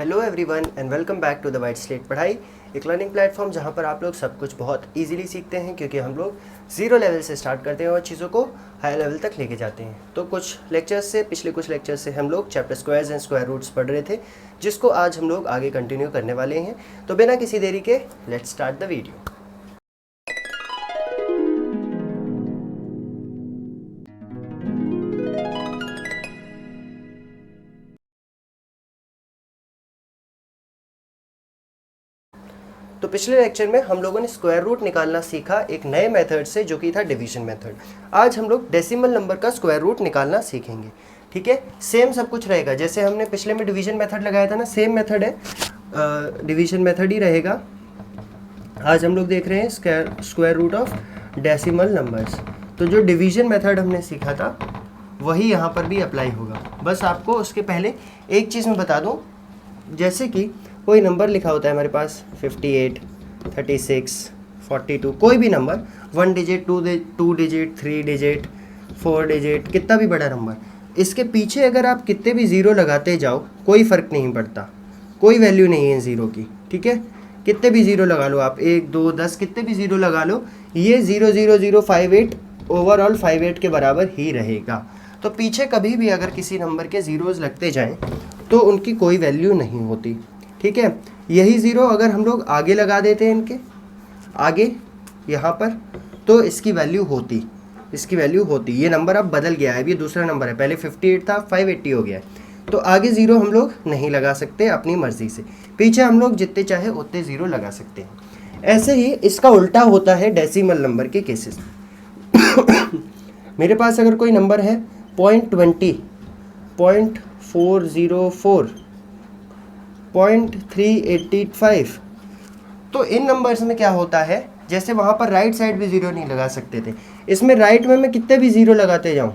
Hello everyone and welcome back to the white slate पढ़ाई, एक learning platform जहां पर आप लोग सब कुछ बहुत इजीली सीखते हैं क्योंकि हम लोग ज़ीरो लेवल से स्टार्ट करते हैं और चीज़ों को हाई लेवल तक लेके जाते हैं। तो पिछले कुछ लेक्चर्स से हम लोग chapter squares and square roots पढ़ रहे थे, जिसको आज हम लोग आगे कंटिन्यू करने वाले हैं। तो बिना किसी देरी के लेट्स स्टार्ट द वीडियो। तो पिछले लेक्चर में हम लोगों ने स्क्वायर रूट निकालना सीखा एक नए मेथड से, जो कि था डिवीजन मेथड। आज हम लोग डेसिमल नंबर का स्क्वायर रूट निकालना सीखेंगे। ठीक है, सेम सब कुछ रहेगा जैसे हमने पिछले में डिवीजन मेथड लगाया था ना, सेम मेथड है, डिवीजन मेथड ही रहेगा। आज हम लोग देख रहे हैं square root of decimal numbers. तो जो डिवीजन मेथड हमने सीखा था वही यहाँ पर भी अप्लाई होगा। बस आपको उसके पहले एक चीज़ मैं बता दूँ, जैसे कि कोई नंबर लिखा होता है हमारे पास 58, 36, 42, कोई भी number, 1 digit, 2 digit, 3 digit, 4 digit, कितना भी बड़ा नंबर, इसके पीछे अगर आप कितने भी ज़ीरो लगाते जाओ कोई फ़र्क नहीं पड़ता, कोई वैल्यू नहीं है ज़ीरो की। ठीक है, कितने भी ज़ीरो लगा लो आप, 1, 2, 10, कितने भी ज़ीरो लगा लो, ये 00058 ओवरऑल 58 के बराबर ही रहेगा। तो पीछे कभी भी अगर किसी नंबर के ज़ीरोज़ लगते जाएँ तो उनकी कोई वैल्यू नहीं होती। ठीक है, यही ज़ीरो अगर हम लोग आगे लगा देते हैं, इनके आगे यहाँ पर, तो इसकी वैल्यू होती। ये नंबर अब बदल गया है, अब ये दूसरा नंबर है, पहले 58 था 580 हो गया है। तो आगे ज़ीरो हम लोग नहीं लगा सकते अपनी मर्ज़ी से, पीछे हम लोग जितने चाहे उतने ज़ीरो लगा सकते हैं। ऐसे ही इसका उल्टा होता है डेसिमल नंबर के केसेस में। मेरे पास अगर कोई नंबर है 0.20, 0.404, 0.385, तो इन नंबर्स में क्या होता है, जैसे वहाँ पर राइट साइड भी ज़ीरो नहीं लगा सकते थे, इसमें राइट में मैं कितने भी ज़ीरो लगाते जाऊँ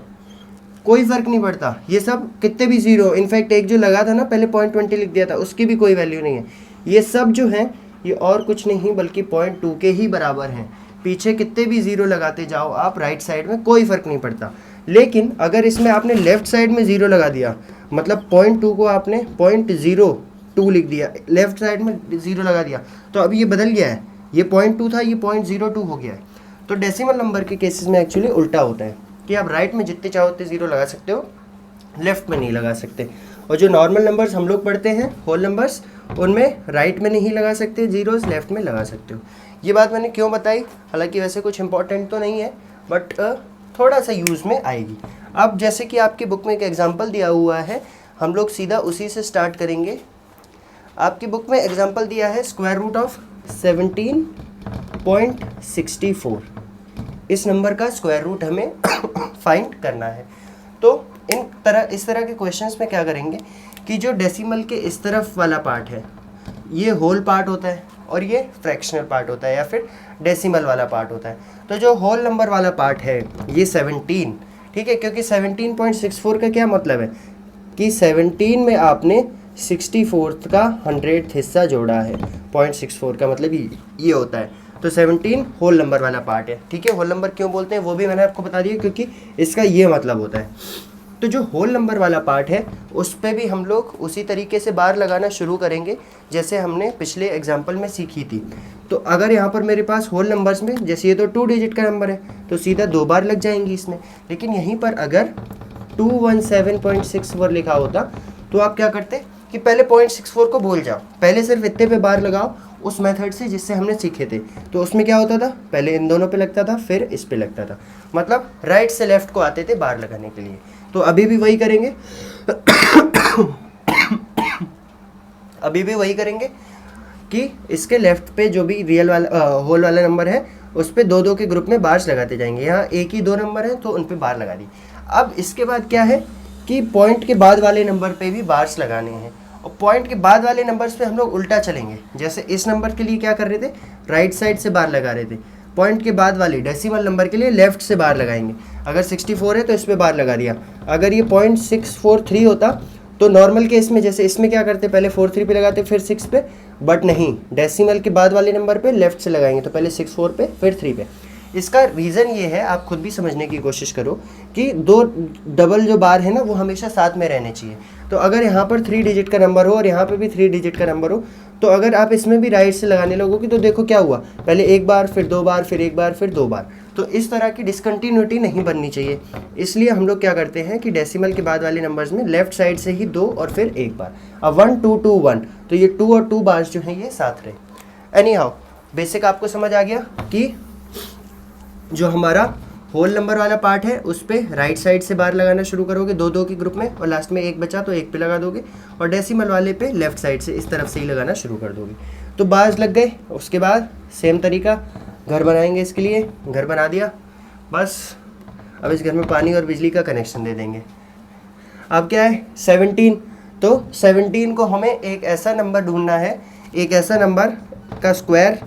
कोई फ़र्क नहीं पड़ता, ये सब कितने भी ज़ीरो, इनफैक्ट एक जो लगा था ना पहले 0.20 लिख दिया था, उसकी भी कोई वैल्यू नहीं है। ये सब जो हैं ये और कुछ नहीं बल्कि 0.2 के ही बराबर हैं। पीछे कितने भी ज़ीरो लगाते जाओ आप राइट साइड में कोई फ़र्क नहीं पड़ता। लेकिन अगर इसमें आपने लेफ़्ट साइड में ज़ीरो लगा दिया, मतलब 0.2 को आपने 0.02 लिख दिया, लेफ्ट साइड में ज़ीरो लगा दिया, तो अभी ये बदल गया है, ये 0.2 था ये 0.02 हो गया है। तो डेसिमल नंबर के केसेस में एक्चुअली उल्टा होता है कि आप राइट में जितने चाहो उतने ज़ीरो लगा सकते हो, लेफ़्ट में नहीं लगा सकते। और जो नॉर्मल नंबर्स हम लोग पढ़ते हैं होल नंबर्स, उनमें राइट में नहीं लगा सकते ज़ीरोज़, लेफ़्ट में लगा सकते हो। ये बात मैंने क्यों बताई, हालांकि वैसे कुछ इंपॉर्टेंट तो नहीं है बट थोड़ा सा यूज़ में आएगी। अब जैसे कि आपकी बुक में एक एग्जाम्पल दिया हुआ है, हम लोग सीधा उसी से स्टार्ट करेंगे। आपकी बुक में एग्जाम्पल दिया है स्क्वायर रूट ऑफ 17.64, इस नंबर का स्क्वायर रूट हमें फाइंड करना है। तो इस तरह के क्वेश्चंस में क्या करेंगे कि जो डेसिमल के इस तरफ वाला पार्ट है ये होल पार्ट होता है और ये फ्रैक्शनल पार्ट होता है या फिर डेसिमल वाला पार्ट होता है। तो जो होल नंबर वाला पार्ट है ये 17, ठीक है, क्योंकि 17.64 का क्या मतलब है कि 17 में आपने 64th का 100th हिस्सा जोड़ा है। 0.64 का मतलब ये होता है। तो 17 होल नंबर वाला पार्ट है। ठीक है, होल नंबर क्यों बोलते हैं वो भी मैंने आपको बता दिया, क्योंकि इसका ये मतलब होता है। तो जो होल नंबर वाला पार्ट है उस पे भी हम लोग उसी तरीके से बार लगाना शुरू करेंगे जैसे हमने पिछले एग्जाम्पल में सीखी थी। तो अगर यहाँ पर मेरे पास होल नंबर्स में, जैसे ये तो 2 डिजिट का नंबर है तो सीधा 2 बार लग जाएंगी इसमें, लेकिन यहीं पर अगर 217.64 लिखा होता तो आप क्या करते कि पहले 0.64 को भूल जाओ, पहले सिर्फ इतने पे बार लगाओ उस मेथड से जिससे हमने सीखे थे। तो उसमें क्या होता था, पहले इन दोनों पे लगता था फिर इस पे लगता था, मतलब राइट से लेफ्ट को आते थे बार लगाने के लिए। तो अभी भी वही करेंगे कि इसके लेफ्ट पे जो भी रियल वाला होल वाला नंबर है उस पे 2-2 के ग्रुप में बार्स लगाते जाएंगे। यहाँ एक ही 2 नंबर है तो उन पे बार लगा दी। अब इसके बाद क्या है कि पॉइंट के बाद वाले नंबर पे भी बार्स लगाने हैं, और पॉइंट के बाद वाले नंबर्स पे हम लोग उल्टा चलेंगे। जैसे इस नंबर के लिए क्या कर रहे थे, राइट साइड से बार लगा रहे थे, पॉइंट के बाद वाले डेसिमल नंबर के लिए लेफ्ट से बार लगाएंगे। अगर 64 है तो इस पर बार लगा दिया। अगर ये 0.643 होता तो नॉर्मल केस में जैसे इसमें क्या करते, पहले 43 पे लगाते फिर 6 पे, बट नहीं, डेसिमल के बाद वाले नंबर पे लेफ्ट से लगाएंगे, तो पहले 64 पे फिर 3 पे। इसका रीज़न ये है, आप खुद भी समझने की कोशिश करो, कि दो डबल जो बार है ना वो हमेशा साथ में रहने चाहिए। तो अगर यहाँ पर 3 डिजिट का नंबर हो और यहाँ पर भी 3 डिजिट का नंबर हो, तो अगर आप इसमें भी राइट से लगाने लगोगे तो देखो क्या हुआ, पहले एक बार, फिर 2 बार, फिर 1 बार, फिर 2 बार। तो इस तरह की डिसकंटिन्यूटी नहीं बननी चाहिए। इसलिए हम लोग क्या करते हैं कि डेसिमल के बाद वाले नंबर्स में लेफ्ट साइड से ही 2 और फिर 1 बार। अब 1 2 2 1, तो ये 2 और 2 बार जो है ये साथ रहे। एनी हाउ बेसिक आपको समझ आ गया कि जो हमारा होल नंबर वाला पार्ट है उस पर राइट साइड से बार लगाना शुरू करोगे 2 के ग्रुप में, और लास्ट में 1 बचा तो 1 पे लगा दोगे, और डेसिमल वाले पे लेफ्ट साइड से इस तरफ से ही लगाना शुरू कर दोगे। तो बार्स लग गए। उसके बाद सेम तरीका घर बनाएंगे, इसके लिए घर बना दिया, बस अब इस घर में पानी और बिजली का कनेक्शन दे देंगे। अब क्या है 17, तो 17 को हमें एक ऐसा नंबर ढूंढना है, एक ऐसा नंबर का स्क्वायर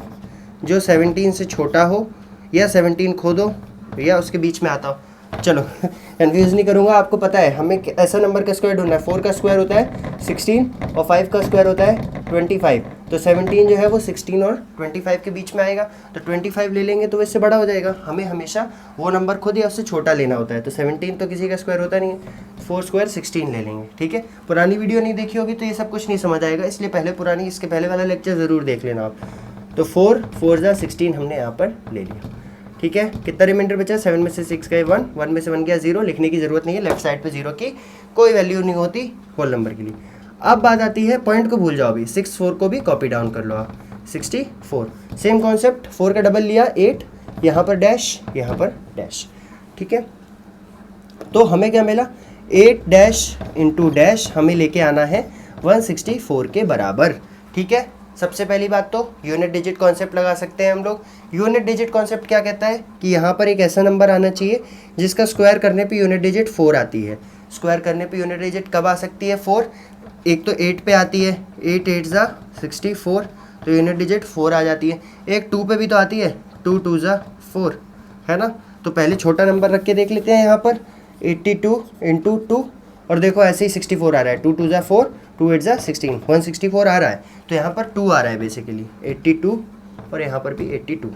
जो 17 से छोटा हो, या 17 खो दो या उसके बीच में आता हो। चलो कन्फ्यूज़ नहीं करूँगा, आपको पता है हमें ऐसा नंबर का स्क्वायर ढूंढना है। 4 का स्क्वायर होता है 16 और 5 का स्क्वायर होता है 25। तो 17 जो है वो 16 और 25 के बीच में आएगा, तो 25 ले लेंगे तो वो इससे बड़ा हो जाएगा। हमें हमेशा वो नंबर खुद या उससे छोटा लेना होता है। तो 17 तो किसी का स्क्वायर होता नहीं है, 4 स्क्वायर 16 ले लेंगे। ठीक है, पुरानी वीडियो नहीं देखी होगी तो ये सब कुछ नहीं समझ आएगा, इसलिए पहले पुरानी, इसके पहले वाला लेक्चर ज़रूर देख लेना आप। तो 4 4 जा 16 हमने यहाँ पर ले लिया। ठीक है, कितना रिमाइंडर बचा, 7 में से 6 गए 1, 1 में से 1 गया 0, लिखने की ज़रूरत नहीं है, लेफ्ट साइड पे 0 की कोई वैल्यू नहीं होती होल नंबर के लिए। अब बात आती है, पॉइंट को भूल जाओ अभी, 6 4 को भी कॉपी डाउन कर लो आप, 64। सेम कॉन्सेप्ट, 4 का डबल लिया 8, यहाँ पर डैश, यहाँ पर डैश। ठीक है, तो हमें क्या मिला, 8 डैश इंटू डैश हमें लेके आना है 164 के बराबर। ठीक है, सबसे पहली बात तो यूनिट डिजिट कॉन्सेप्ट लगा सकते हैं हम लोग। यूनिट डिजिट कॉन्सेप्ट क्या कहता है कि यहाँ पर एक ऐसा नंबर आना चाहिए जिसका स्क्वायर करने पे यूनिट डिजिट 4 आती है। स्क्वायर करने पे यूनिट डिजिट कब आ सकती है, 4। एक तो 8 पे आती है, 8 8 जा 64, तो यूनिट डिजिट 4 आ जाती है। एक 2 पे भी तो आती है, 2 2 जा 4, है ना। तो पहले छोटा नंबर रख के देख लेते हैं यहाँ पर, 82 इंटू 2, और देखो ऐसे ही 64 आ रहा है, 2 2 जा 4, 2 8 जा 16, 164 आ रहा है। तो यहाँ पर 2 आ रहा है बेसिकली, 82, और यहाँ पर भी 82।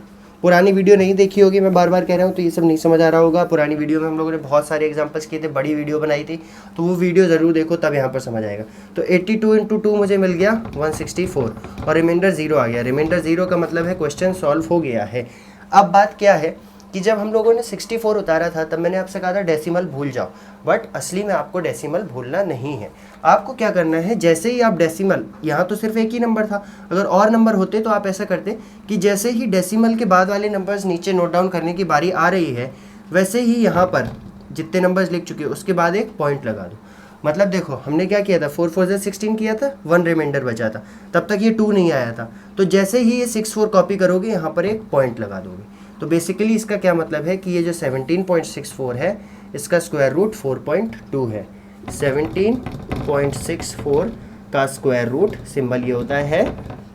पुरानी वीडियो नहीं देखी होगी, मैं बार बार कह रहा हूँ, तो ये सब नहीं समझ आ रहा होगा। पुरानी वीडियो में हम लोगों ने बहुत सारे एग्जांपल्स किए थे, बड़ी वीडियो बनाई थी, तो वो वीडियो ज़रूर देखो, तब यहाँ पर समझ आएगा। तो 82 इंटू 2 मुझे मिल गया 164, और रिमाइंडर 0 आ गया। रिमाइंडर 0 का मतलब है क्वेश्चन सॉल्व हो गया है। अब बात क्या है कि जब हम लोगों ने 64 उतारा था तब मैंने आपसे कहा था डेसिमल भूल जाओ, बट असली में आपको डेसिमल भूलना नहीं है। आपको क्या करना है, जैसे ही आप डेसिमल, यहाँ तो सिर्फ एक ही नंबर था, अगर और नंबर होते तो आप ऐसा करते कि जैसे ही डेसिमल के बाद वाले नंबर्स नीचे नोट डाउन करने की बारी आ रही है, वैसे ही यहाँ पर जितने नंबर्स लिख चुके उसके बाद एक पॉइंट लगा दो। मतलब देखो हमने क्या किया था, 4 4 जा 16 किया था, 1 रिमाइंडर बचा था, तब तक ये 2 नहीं आया था। तो जैसे ही ये 6 4 कॉपी करोगे यहाँ पर एक पॉइंट लगा दोगे। तो बेसिकली इसका क्या मतलब है कि ये जो 17.64 है इसका स्क्वायर रूट 4.2 है। 17.64 का स्क्वायर रूट सिंबल ये होता है,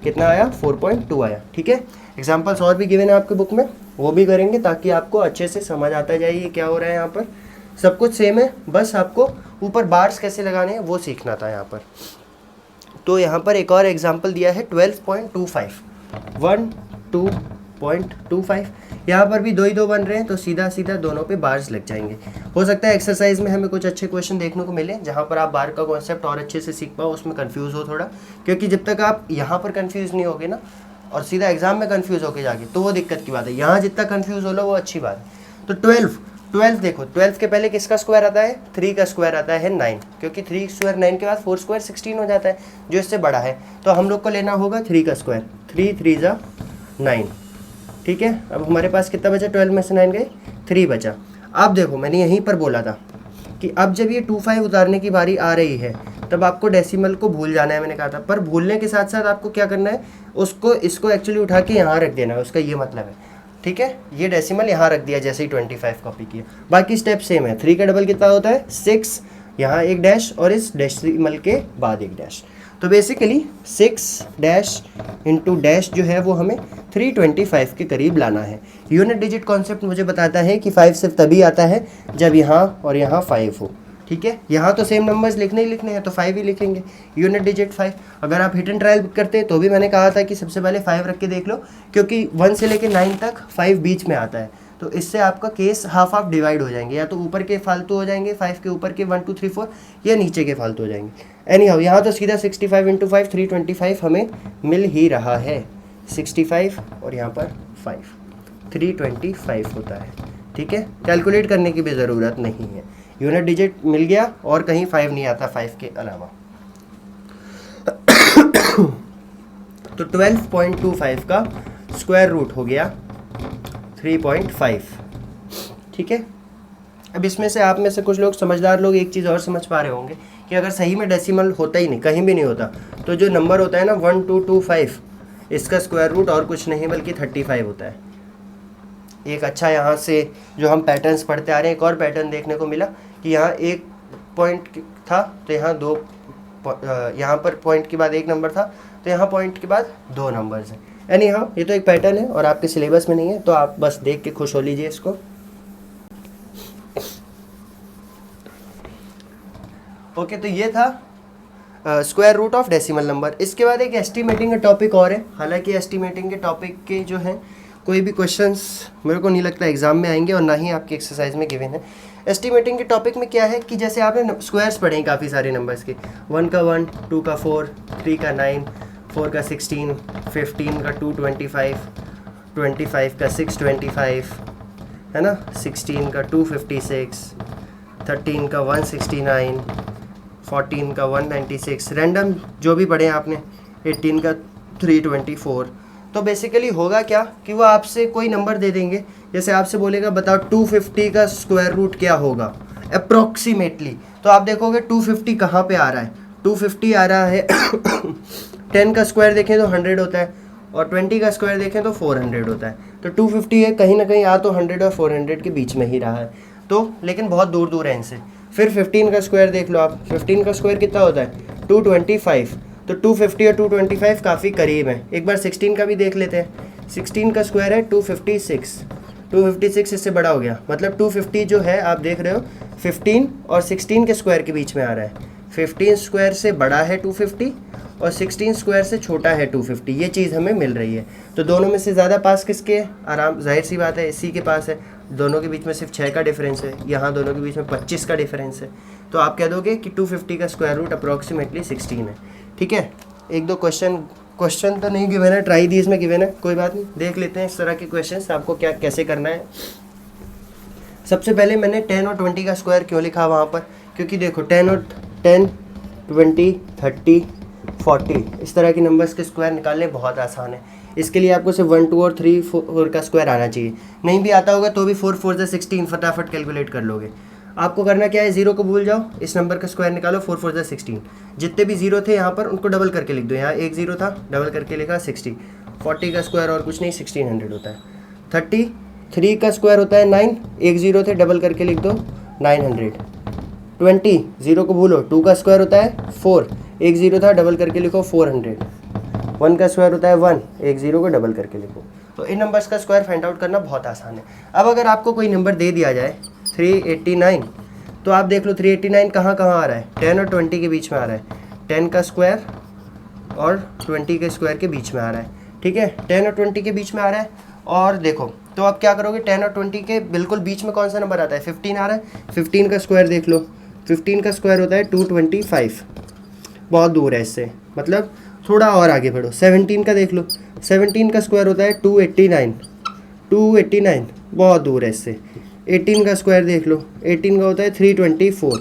कितना आया, 4.2 आया। ठीक है, एग्जांपल्स और भी गिवन है आपके बुक में, वो भी करेंगे ताकि आपको अच्छे से समझ आता जाए ये क्या हो रहा है। यहाँ पर सब कुछ सेम है, बस आपको ऊपर बार्स कैसे लगाने हैं वो सीखना था यहाँ पर। तो यहाँ पर एक और एग्जाम्पल दिया है 12.25, 12.25। यहाँ पर भी 2 ही 2 बन रहे हैं, तो सीधा सीधा दोनों पे बार्स लग जाएंगे। हो सकता है एक्सरसाइज में हमें कुछ अच्छे क्वेश्चन देखने को मिले जहाँ पर आप बार का कॉन्सेप्ट और अच्छे से सीख पाओ, उसमें कंफ्यूज हो थोड़ा, क्योंकि जब तक आप यहाँ पर कंफ्यूज नहीं होगे ना और सीधा एग्जाम में कंफ्यूज होके जाके, तो वो दिक्कत की बात है। यहाँ जितना कंफ्यूज हो लो वो अच्छी बात है। तो 12 देखो, 12 के पहले किसका स्क्वायर आता है, 3 का स्क्वायर आता है 9, क्योंकि 3 स्क्वायर 9 के बाद 4 स्क्वायर 16 हो जाता है जो इससे बड़ा है। तो हम लोग को लेना होगा 3 का स्क्वायर, 3 3 जा 9। ठीक है, अब हमारे पास कितना बचा, 12 में से 9 गए, 3 बचा। अब देखो मैंने यहीं पर बोला था कि अब जब ये 25 उतारने की बारी आ रही है तब आपको डेसिमल को भूल जाना है, मैंने कहा था। पर भूलने के साथ साथ आपको क्या करना है, उसको इसको एक्चुअली उठा के यहाँ रख देना है, उसका ये मतलब है। ठीक है, ये डेसिमल यहाँ रख दिया जैसे ही 25 कॉपी किया, बाकी स्टेप सेम है। 3 का डबल कितना होता है 6, यहाँ एक डैश और इस डेसिमल के बाद एक डैश। तो बेसिकली 6 डैश इंटू डैश जो है वो हमें 325 के करीब लाना है। यूनिट डिजिट कॉन्सेप्ट मुझे बताता है कि 5 सिर्फ तभी आता है जब यहाँ और यहाँ 5 हो। ठीक है, यहाँ तो सेम नंबर्स लिखने ही लिखने हैं तो 5 ही लिखेंगे, यूनिट डिजिट 5। अगर आप हिट एंड ट्रायल करते तो भी मैंने कहा था कि सबसे पहले 5 रख के देख लो, क्योंकि 1 से लेके 9 तक 5 बीच में आता है। तो इससे आपका केस हाफ हाफ डिवाइड हो जाएंगे, या तो ऊपर के फालतू हो जाएंगे 5 के ऊपर के 1 2 3 4, या नीचे के फालतू हो जाएंगे। एनी हाउ यहाँ तो सीधा 65 × 5 325 हमें मिल ही रहा है। 65 और यहाँ पर 5 325 होता है। ठीक है, कैलकुलेट करने की भी ज़रूरत नहीं है, यूनिट डिजिट मिल गया और कहीं 5 नहीं आता 5 के अलावा। तो 12.25 का स्क्वायर रूट हो गया 3.5। ठीक है, अब इसमें से आप में से कुछ लोग समझदार लोग एक चीज़ और समझ पा रहे होंगे कि अगर सही में डेसिमल होता ही नहीं, कहीं भी नहीं होता, तो जो नंबर होता है ना 1225, इसका स्क्वायर रूट और कुछ नहीं बल्कि 35 होता है। एक अच्छा यहाँ से जो हम पैटर्न्स पढ़ते आ रहे हैं, एक और पैटर्न देखने को मिला कि यहाँ एक पॉइंट था तो यहाँ दो, यहाँ पर पॉइंट के बाद एक नंबर था तो यहाँ पॉइंट के बाद 2 नंबर्स हैं। यानी हाँ, ये तो एक पैटर्न है और आपके सिलेबस में नहीं है, तो आप बस देख के खुश हो लीजिए इसको। ओके, तो ये था square root of decimal number. इसके बाद एक एस्टिमेटिंग का टॉपिक और है। हालांकि एस्टिमेटिंग के टॉपिक के जो हैं कोई भी क्वेश्चंस मेरे को नहीं लगता एग्जाम में आएंगे और ना ही आपकी एक्सरसाइज में गिवन है। एस्टिमेटिंग के टॉपिक में क्या है कि जैसे आपने स्क्वायर्स पढ़े हैं काफ़ी सारे नंबर्स के, 1 का 1, 2 का 4, 3 का 9, 4 का 16, 15 का 225, 25 का 625, है ना, 16 का 256, 13 का 169, 14 का 196, रैंडम जो भी पढ़े हैं आपने, 18 का 324। तो बेसिकली होगा क्या कि वो आपसे कोई नंबर दे देंगे, जैसे आपसे बोलेगा बताओ 250 का स्क्वायर रूट क्या होगा अप्रॉक्सीमेटली, तो आप देखोगे 250 कहाँ पे आ रहा है। 250 आ रहा है 10 का स्क्वायर देखें तो 100 होता है और 20 का स्क्वायर देखें तो 400 होता है। तो 250 है कहीं ना कहीं आ तो 100 और 400 के बीच में ही रहा है, तो लेकिन बहुत दूर दूर है इनसे। फिर 15 का स्क्वायर देख लो आप, 15 का स्क्वायर कितना होता है 225, तो 250 और 225 काफ़ी करीब है। एक बार 16 का भी देख लेते हैं, 16 का स्क्वायर है 256, 256 इससे बड़ा हो गया, मतलब 250 जो है आप देख रहे हो 15 और 16 के स्क्वायर के बीच में आ रहा है। 15 स्क्वायर से बड़ा है 250 और 16 स्क्वायर से छोटा है 250, ये चीज़ हमें मिल रही है। तो दोनों में से ज़्यादा पास किसके है, आराम जाहिर सी बात है इसी के पास है। दोनों के बीच में सिर्फ 6 का डिफरेंस है, यहाँ दोनों के बीच में 25 का डिफरेंस है। तो आप कह दोगे कि 250 का स्क्वायर रूट अप्रॉक्सीमेटली 16 है। ठीक है, एक दो क्वेश्चन तो नहीं गिवन है, ट्राई दीज में गिवन है, कोई बात नहीं, देख लेते हैं इस तरह के क्वेश्चंस आपको क्या कैसे करना है। सबसे पहले मैंने 10 और 20 का स्क्वायर क्यों लिखा वहाँ पर, क्योंकि देखो 10 और 10, 20, 30, 40 इस तरह के नंबर्स के स्क्वायर निकालने बहुत आसान है। इसके लिए आपको सिर्फ 1, 2 और 3, 4 का स्क्वायर आना चाहिए। नहीं भी आता होगा तो भी 4 4 से 16 फटाफट कैलकुलेट कर लोगे। आपको करना क्या है, 0 को भूल जाओ, इस नंबर का स्क्वायर निकालो, 4 4 से 16। जितने भी 0 थे यहाँ पर उनको डबल करके लिख दो, यहाँ एक 0 था डबल करके लिखा 60। 40 का स्क्वायर और कुछ नहीं 1600 होता है। 33 का स्क्वायर होता है 9, एक 0 थे डबल करके लिख दो 900। 20 0 को भूलो, 2 का स्क्वायर होता है 4, एक 0 था डबल करके लिखो 400। 1 का स्क्वायर होता है 1, एक 0 को डबल करके लिखो। तो इन नंबर्स का स्क्वायर फाइंड आउट करना बहुत आसान है। अब अगर आपको कोई नंबर दे दिया जाए 389, तो आप देख लो 389 कहाँ आ रहा है, 10 और 20 के बीच में आ रहा है। 10 का स्क्वायर और 20 के स्क्वायर के बीच में आ रहा है। ठीक है, 10 और 20 के बीच में आ रहा है। और देखो तो आप क्या करोगे, 10 और 20 के बिल्कुल बीच में कौन सा नंबर आता है, 15 आ रहा है। 15 का स्क्वायर देख लो, 15 का स्क्वायर होता है 225, बहुत दूर है इससे, मतलब थोड़ा और आगे बढ़ो। 17 का देख लो, 17 का स्क्वायर होता है 289, 289 बहुत दूर है इससे। 18 का स्क्वायर देख लो, 18 का होता है 324,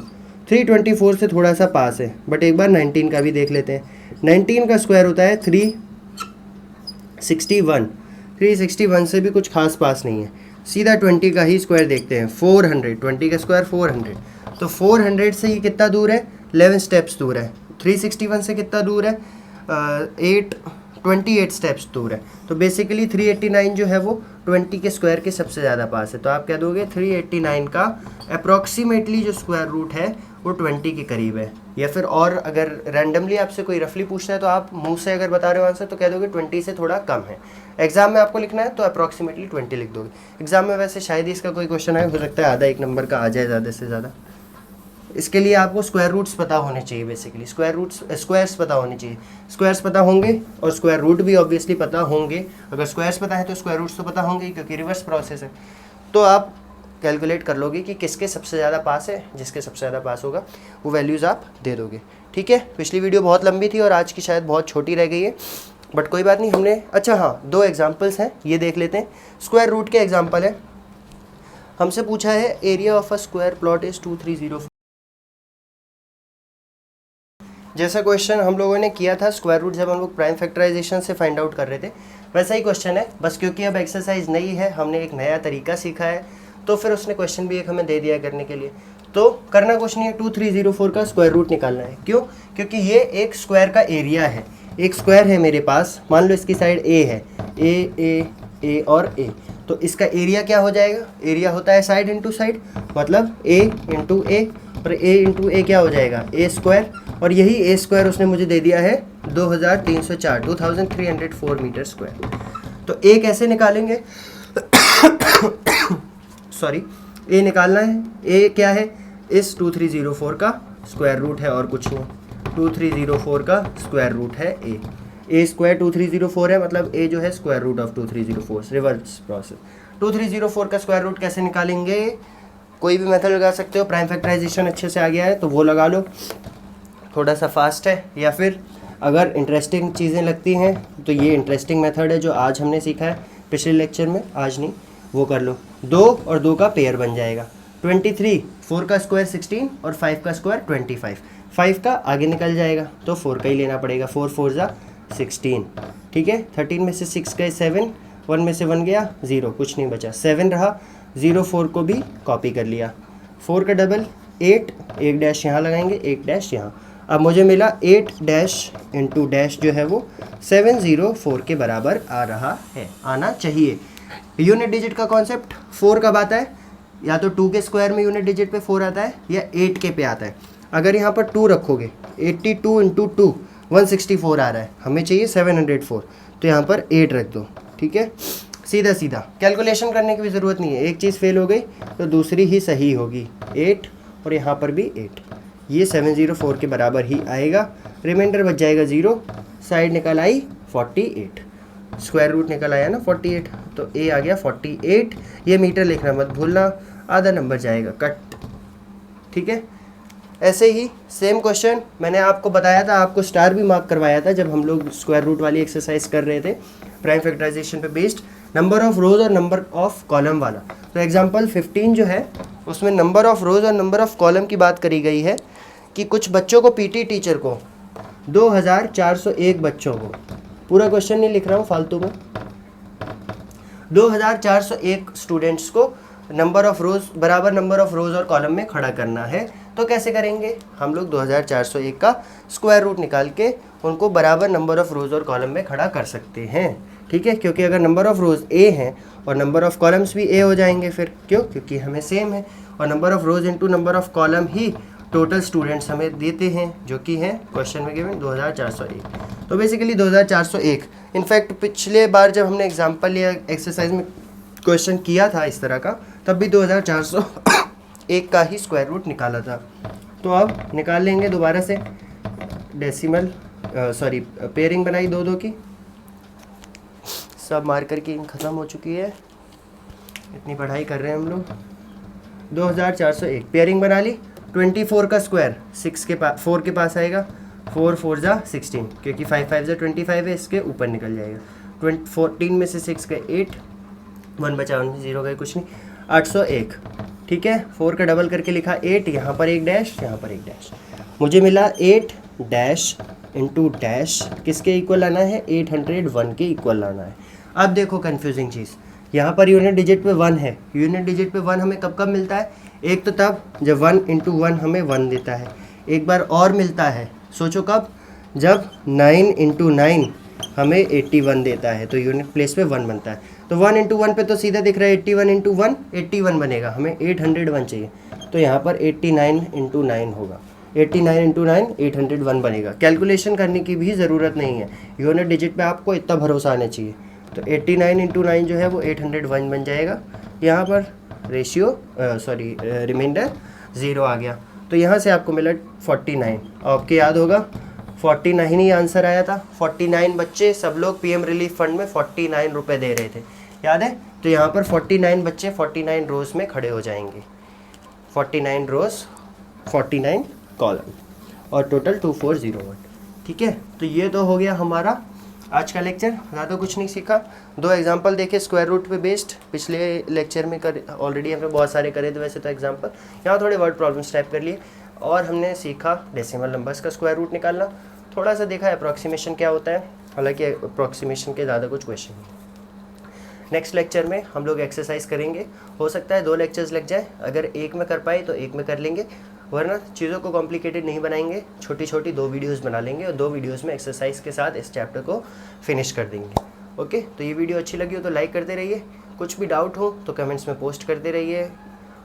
324 से थोड़ा सा पास है, बट एक बार 19 का भी देख लेते हैं। 19 का स्क्वायर होता है 361, 361 से भी कुछ खास पास नहीं है। सीधा 20 का ही स्क्वायर देखते हैं, 400, 20 का स्क्वायर 400, तो 400 से ये कितना दूर है, 11 स्टेप्स दूर है। 361 से कितना दूर है, 28 स्टेप्स दूर है। तो बेसिकली 389 जो है वो 20 के स्क्वायर के सबसे ज़्यादा पास है। तो आप क्या दोगे, 389 का अप्रॉक्सीमेटली जो स्क्वायर रूट है वो 20 के करीब है। या फिर और अगर रैंडमली आपसे कोई रफली पूछना है तो आप मुंह से अगर बता रहे हो आंसर तो कह दोगे 20 से थोड़ा कम है। एग्जाम में आपको लिखना है तो अप्रॉक्सीमेटली 20 लिख दोगे। एग्जाम में वैसे शायद ही इसका कोई क्वेश्चन आए, हो सकता है आधा एक नंबर का आ जाए ज़्यादा से ज़्यादा। इसके लिए आपको स्क्वायर रूट्स पता होने चाहिए, बेसिकली स्क्वायर्स पता होने चाहिए। स्क्वायर्स पता होंगे और स्क्वायर रूट भी ऑब्वियसली पता होंगे। अगर स्क्वायर्स पता है तो स्क्वायर रूट्स तो पता होंगे, क्योंकि रिवर्स प्रोसेस है। तो आप कैलकुलेट कर लोगे कि किसके सबसे ज़्यादा पास है, जिसके सबसे ज़्यादा पास होगा वो वैल्यूज़ आप दे दोगे। ठीक है, पिछली वीडियो बहुत लंबी थी और आज की शायद बहुत छोटी रह गई है, बट कोई बात नहीं। हमने अच्छा हाँ 2 एग्जाम्पल्स हैं, ये देख लेते हैं। स्क्वायर रूट के एग्जाम्पल है, हमसे पूछा है area of a square plot is 2304। जैसा क्वेश्चन हम लोगों ने किया था स्क्वायर रूट जब हम लोग प्राइम फैक्टराइजेशन से फाइंड आउट कर रहे थे, वैसा ही क्वेश्चन है, बस क्योंकि अब एक्सरसाइज नई है, हमने एक नया तरीका सीखा है, तो फिर उसने क्वेश्चन भी एक हमें दे दिया करने के लिए। तो करना कुछ नहीं है, 2304 का स्क्वायर रूट निकालना है। क्यों? क्योंकि ये एक स्क्वायर का एरिया है। एक स्क्वायर है मेरे पास, मान लो इसकी साइड ए है, ए और ए, तो इसका एरिया क्या हो जाएगा? एरिया होता है साइड इंटू साइड, मतलब ए इंटू ए, और ए इंटू ए क्या हो जाएगा? ए स्क्वायर, और यही ए स्क्वायर उसने मुझे दे दिया है 2304, 2304 मीटर स्क्वायर। तो ए कैसे निकालेंगे? सॉरी, ए निकालना है। ए क्या है? इस 2304 का स्क्वायर रूट है और कुछ नहीं। 2304 का स्क्वायर रूट है ए स्क्वायर 2304 है, मतलब ए जो है square root of 2304, reverse process. 2304 का स्क्वायर रूट कैसे निकालेंगे? कोई भी मेथड लगा सकते हो, प्राइम फैक्टराइजेशन अच्छे से आ गया है तो वो लगा लो, थोड़ा सा फास्ट है, या फिर अगर इंटरेस्टिंग चीज़ें लगती हैं तो ये इंटरेस्टिंग मेथड है जो आज हमने सीखा है पिछले लेक्चर में, आज नहीं, वो कर लो। 2 और 2 का पेयर बन जाएगा 23, 4 का स्क्वायर 16 और 5 का स्क्वायर 25। 5 का आगे निकल जाएगा तो 4 का ही लेना पड़ेगा, 4 4 जा 16। ठीक है, 13 में से 6 गए 7, 1 में से 1 गया 0, कुछ नहीं बचा, 7 रहा, 0 4 को भी कॉपी कर लिया। 4 का डबल 8, एक डैश यहाँ लगाएंगे, एक डैश यहाँ। अब मुझे मिला 8 डैश इंटू डैश जो है वो 704 के बराबर आ रहा है, आना चाहिए। यूनिट डिजिट का कॉन्सेप्ट 4 कब आता है? या तो 2 के स्क्वायर में यूनिट डिजिट पे 4 आता है, या 8 के पे आता है। अगर यहाँ पर 2 रखोगे, 82 इंटू 2 164 आ रहा है, हमें चाहिए 704, तो यहाँ पर 8 रख दो। ठीक है, सीधा सीधा, कैलकुलेशन करने की भी ज़रूरत नहीं है। एक चीज़ फेल हो गई तो दूसरी ही सही होगी, 8 और यहाँ पर भी 8, ये 704 के बराबर ही आएगा। रिमाइंडर बच जाएगा 0, साइड निकल आई 48, स्क्वायर रूट निकल आया ना 48, तो ए आ गया 48। ये मीटर लिखना मत भूलना, आधा नंबर जाएगा कट। ठीक है, ऐसे ही सेम क्वेश्चन मैंने आपको बताया था, आपको स्टार भी मार्क करवाया था जब हम लोग स्क्वायर रूट वाली एक्सरसाइज कर रहे थे प्राइम फैक्टराइजेशन पे बेस्ड, नंबर ऑफ रोज और नंबर ऑफ कॉलम वाला। तो एग्जांपल 15 जो है उसमें नंबर ऑफ रोज और नंबर ऑफ कॉलम की बात करी गई है कि कुछ बच्चों को, पीटी टीचर को 2401 बच्चों को, पूरा क्वेश्चन नहीं लिख रहा हूँ फालतू में, 2401 स्टूडेंट्स को नंबर ऑफ रोज बराबर नंबर ऑफ रोज और कॉलम में खड़ा करना है। तो कैसे करेंगे? हम लोग 2401 का स्क्वायर रूट निकाल के उनको बराबर नंबर ऑफ रोज और कॉलम में खड़ा कर सकते हैं। ठीक है, क्योंकि अगर नंबर ऑफ रोज ए हैं और नंबर ऑफ कॉलम्स भी ए हो जाएंगे, फिर क्यों? क्योंकि हमें सेम है, और number of rose into number of column he total students हमें देते हैं, जो कि हैं क्वेश्चन में गिवन 2401। तो बेसिकली 2401, इनफैक्ट पिछले बार जब हमने एग्जाम्पल लिया एक्सरसाइज में क्वेश्चन किया था इस तरह का, तब भी 2401 का ही स्क्वायर रूट निकाला था। तो अब निकाल लेंगे दोबारा से, डेसिमल पेयरिंग बनाई 2 2 की, सब मार्कर की ख़त्म हो चुकी है, इतनी पढ़ाई कर रहे हैं हम लोग। 2401 पेयरिंग बना ली, 24 का स्क्वायर 6 के पास 4 के पास आएगा, 4 4 जा 16, क्योंकि 5 5 जा 25 है, इसके ऊपर निकल जाएगा। 14 में से 6 गए 8, 1 बचा 1, 0 गए कुछ नहीं, 801। ठीक है, 4 का डबल करके लिखा 8, यहाँ पर एक डैश, यहाँ पर एक डैश, मुझे मिला 8 डैश इंटू डैश, किसके इक्वल लाना है? 801 के इक्वल लाना है। अब देखो कन्फ्यूजिंग चीज़, यहाँ पर यूनिट डिजिट पे 1 है, यूनिट डिजिट पे 1 हमें कब कब मिलता है? एक तो तब जब 1 इंटू 1 हमें 1 देता है, एक बार और मिलता है, सोचो कब? जब 9 इंटू 9 हमें 81 देता है, तो यूनिट प्लेस पे 1 बनता है। तो 1 इंटू 1 पे तो सीधा दिख रहा है 81 इंटू 1 81 बनेगा, हमें 801 चाहिए, तो यहाँ पर 89 इंटू 9 होगा, 89 इंटू 9 801 बनेगा। कैलकुलेशन करने की भी ज़रूरत नहीं है, यूनिट डिजिट पे आपको इतना भरोसा आना चाहिए। तो 89 इंटू 9 जो है वो 801 बन जाएगा। यहाँ पर रेशियो रिमाइंडर 0 आ गया, तो यहाँ से आपको मिला 49। आपके याद होगा 49 ही आंसर आया था। 49 बच्चे सब लोग पीएम रिलीफ फंड में 49 रुपये दे रहे थे, याद है? तो यहाँ पर 49 बच्चे 49 रोज़ में खड़े हो जाएंगे, 49 रोज़ 49 कॉलम, और टोटल 2401। ठीक है, तो ये तो हो गया हमारा आज का लेक्चर। ज़्यादा कुछ नहीं सीखा, 2 एग्जांपल देखे स्क्वायर रूट पे बेस्ड, पिछले लेक्चर में कर ऑलरेडी हमने बहुत सारे करे थे वैसे तो एग्जांपल, यहाँ थोड़े वर्ड प्रॉब्लम्स टाइप कर लिए, और हमने सीखा डेसिमल नंबर्स का स्क्वायर रूट निकालना, थोड़ा सा देखा अप्रॉक्सीमेशन क्या होता है, हालांकि अप्रॉक्सीमेशन के ज़्यादा कुछ क्वेश्चन नहीं। नेक्स्ट लेक्चर में हम लोग एक्सरसाइज करेंगे, हो सकता है 2 लेक्चर्स लग जाए, अगर एक में कर पाए तो एक में कर लेंगे, वरना चीज़ों को कॉम्प्लिकेटेड नहीं बनाएंगे, छोटी छोटी 2 वीडियोस बना लेंगे और 2 वीडियोस में एक्सरसाइज के साथ इस चैप्टर को फिनिश कर देंगे। ओके, तो ये वीडियो अच्छी लगी हो तो लाइक करते रहिए, कुछ भी डाउट हो तो कमेंट्स में पोस्ट करते रहिए,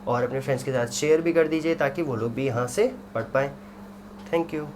और अपने फ्रेंड्स के साथ शेयर भी कर दीजिए ताकि वो लोग भी यहाँ से पढ़ पाएँ। Thank you.